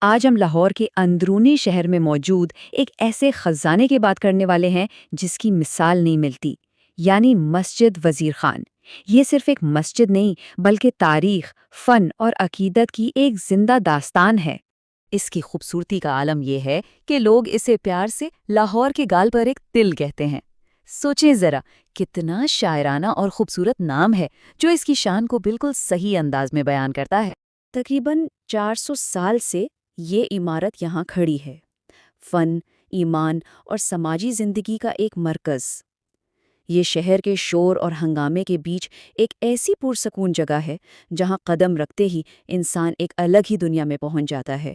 آج ہم لاہور کے اندرونی شہر میں موجود ایک ایسے خزانے کی بات کرنے والے ہیں جس کی مثال نہیں ملتی، یعنی مسجد وزیر خان۔ یہ صرف ایک مسجد نہیں بلکہ تاریخ، فن اور عقیدت کی ایک زندہ داستان ہے۔ اس کی خوبصورتی کا عالم یہ ہے کہ لوگ اسے پیار سے لاہور کے گال پر ایک تل کہتے ہیں۔ سوچیں ذرا، کتنا شاعرانہ اور خوبصورت نام ہے جو اس کی شان کو بالکل صحیح انداز میں بیان کرتا ہے۔ تقریباً 400 سال سے یہ عمارت یہاں کھڑی ہے، فن، ایمان اور سماجی زندگی کا ایک مرکز۔ یہ شہر کے شور اور ہنگامے کے بیچ ایک ایسی پرسکون جگہ ہے جہاں قدم رکھتے ہی انسان ایک الگ ہی دنیا میں پہنچ جاتا ہے۔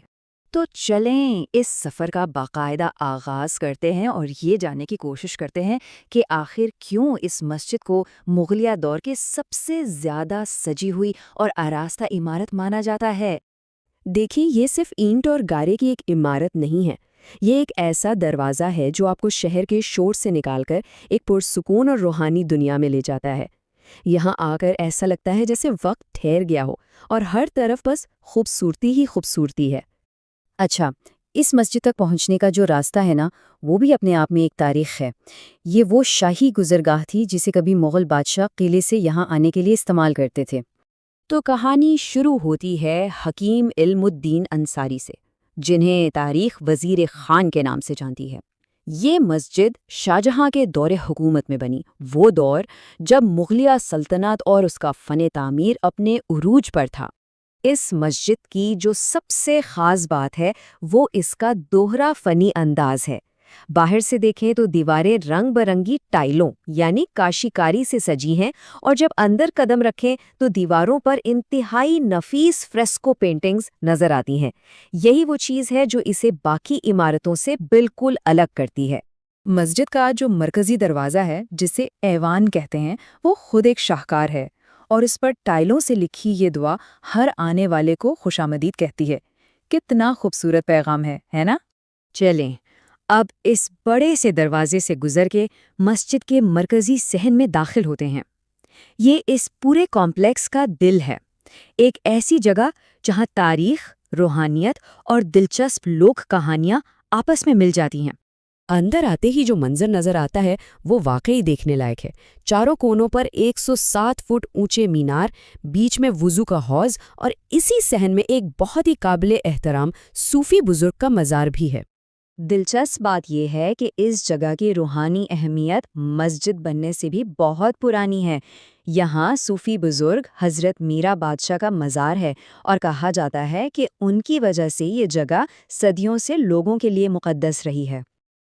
تو چلیں اس سفر کا باقاعدہ آغاز کرتے ہیں اور یہ جاننے کی کوشش کرتے ہیں کہ آخر کیوں اس مسجد کو مغلیہ دور کے سب سے زیادہ سجی ہوئی اور آراستہ عمارت مانا جاتا ہے۔ دیکھیں، یہ صرف اینٹ اور گارے کی ایک عمارت نہیں ہے، یہ ایک ایسا دروازہ ہے جو آپ کو شہر کے شور سے نکال کر ایک پرسکون اور روحانی دنیا میں لے جاتا ہے۔ یہاں آ کر ایسا لگتا ہے جیسے وقت ٹھہر گیا ہو اور ہر طرف بس خوبصورتی ہی خوبصورتی ہے۔ اچھا، اس مسجد تک پہنچنے کا جو راستہ ہے نا، وہ بھی اپنے آپ میں ایک تاریخ ہے۔ یہ وہ شاہی گزرگاہ تھی جسے کبھی مغل بادشاہ قلعے سے یہاں آنے کے لیے استعمال کرتے تھے۔ تو کہانی شروع ہوتی ہے حکیم علم الدین انصاری سے، جنہیں تاریخ وزیر خان کے نام سے جانتی ہے۔ یہ مسجد شاہجہاں کے دور حکومت میں بنی، وہ دور جب مغلیہ سلطنت اور اس کا فن تعمیر اپنے عروج پر تھا۔ اس مسجد کی جو سب سے خاص بات ہے وہ اس کا دوہرا فنی انداز ہے۔ باہر سے دیکھیں تو دیواریں رنگ برنگی ٹائلوں یعنی کاشیکاری سے سجی ہیں، اور جب اندر قدم رکھیں تو دیواروں پر انتہائی نفیس فریسکو پینٹنگز نظر آتی ہیں۔ یہی وہ چیز ہے جو اسے باقی عمارتوں سے بالکل الگ کرتی ہے۔ مسجد کا جو مرکزی دروازہ ہے، جسے ایوان کہتے ہیں، وہ خود ایک شاہکار ہے، اور اس پر ٹائلوں سے لکھی یہ دعا ہر آنے والے کو خوشامدید کہتی ہے۔ کتنا خوبصورت پیغام ہے نا؟ چلیں اب اس بڑے سے دروازے سے گزر کے مسجد کے مرکزی صحن میں داخل ہوتے ہیں۔ یہ اس پورے کمپلیکس کا دل ہے، ایک ایسی جگہ جہاں تاریخ، روحانیت اور دلچسپ لوک کہانیاں آپس میں مل جاتی ہیں۔ اندر آتے ہی جو منظر نظر آتا ہے وہ واقعی دیکھنے لائق ہے۔ چاروں کونوں پر 107 فٹ اونچے مینار، بیچ میں وضو کا حوض، اور اسی صحن میں ایک بہت ہی قابل احترام صوفی بزرگ کا مزار بھی ہے۔ دلچسپ بات یہ ہے کہ اس جگہ کی روحانی اہمیت مسجد بننے سے بھی بہت پرانی ہے۔ یہاں صوفی بزرگ حضرت میرا بادشاہ کا مزار ہے، اور کہا جاتا ہے کہ ان کی وجہ سے یہ جگہ صدیوں سے لوگوں کے لیے مقدس رہی ہے۔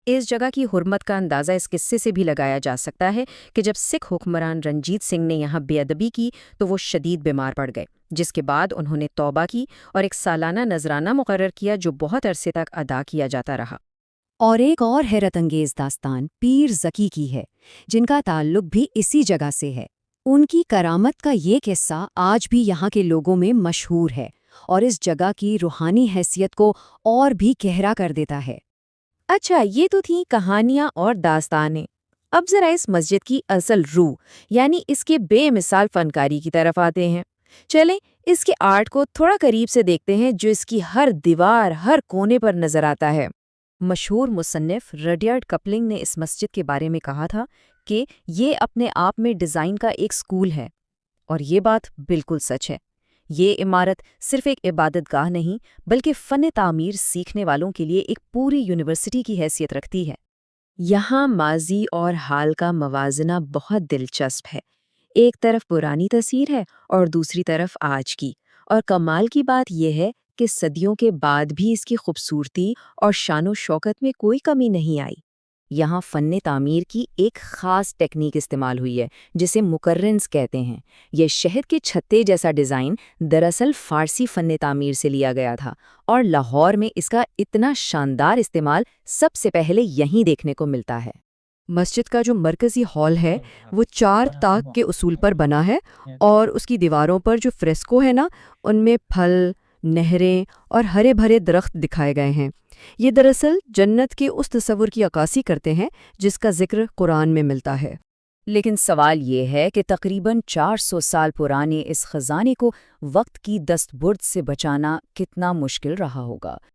اس جگہ کی حرمت کا اندازہ اس قصے سے بھی لگایا جا سکتا ہے کہ جب سکھ حکمران رنجیت سنگھ نے یہاں بے ادبی کی تو وہ شدید بیمار پڑ گئے، جس کے بعد انہوں نے توبہ کی اور ایک سالانہ نذرانہ مقرر کیا جو بہت عرصے تک ادا کیا جاتا رہا۔ اور ایک اور حیرت انگیز داستان پیر ذکی کی ہے، جن کا تعلق بھی اسی جگہ سے ہے۔ ان کی کرامت کا یہ قصہ آج بھی یہاں کے لوگوں میں مشہور ہے اور اس جگہ کی روحانی حیثیت کو اور بھی گہرا کر دیتا ہے۔ اچھا، یہ تو تھیں کہانیاں اور داستانیں۔ اب ذرا اس مسجد کی اصل روح یعنی اس کے بے مثال فنکاری کی طرف آتے ہیں۔ چلیں اس کے آرٹ کو تھوڑا قریب سے دیکھتے ہیں جو اس کی ہر دیوار، ہر کونے پر نظر آتا ہے۔ مشہور مصنف رڈیارڈ کپلنگ نے اس مسجد کے بارے میں کہا تھا کہ یہ اپنے آپ میں ڈیزائن کا ایک سکول ہے، اور یہ بات بالکل سچ ہے۔ یہ عمارت صرف ایک عبادت گاہ نہیں بلکہ فن تعمیر سیکھنے والوں کے لیے ایک پوری یونیورسٹی کی حیثیت رکھتی ہے۔ یہاں ماضی اور حال کا موازنہ بہت دلچسپ ہے۔ ایک طرف پرانی تصویر ہے اور دوسری طرف آج کی، اور کمال کی بات یہ ہے کہ صدیوں کے بعد بھی اس کی خوبصورتی اور شان و شوکت میں کوئی کمی نہیں آئی۔ یہاں فن تعمیر کی ایک خاص ٹیکنیک استعمال ہوئی ہے جسے مقرنس کہتے ہیں۔ یہ شہد کے چھتے جیسا ڈیزائن دراصل فارسی فن تعمیر سے لیا گیا تھا، اور لاہور میں اس کا اتنا شاندار استعمال سب سے پہلے یہیں دیکھنے کو ملتا ہے۔ مسجد کا جو مرکزی ہال ہے وہ 4 طاق کے اصول پر بنا ہے، اور اس کی دیواروں پر جو فریسکو ہے نا، ان میں پھل، نہریں اور ہرے بھرے درخت دکھائے گئے ہیں۔ یہ دراصل جنت کے اس تصور کی عکاسی کرتے ہیں جس کا ذکر قرآن میں ملتا ہے۔ لیکن سوال یہ ہے کہ تقریباً 400 سال پرانے اس خزانے کو وقت کی دستبرد سے بچانا کتنا مشکل رہا ہوگا۔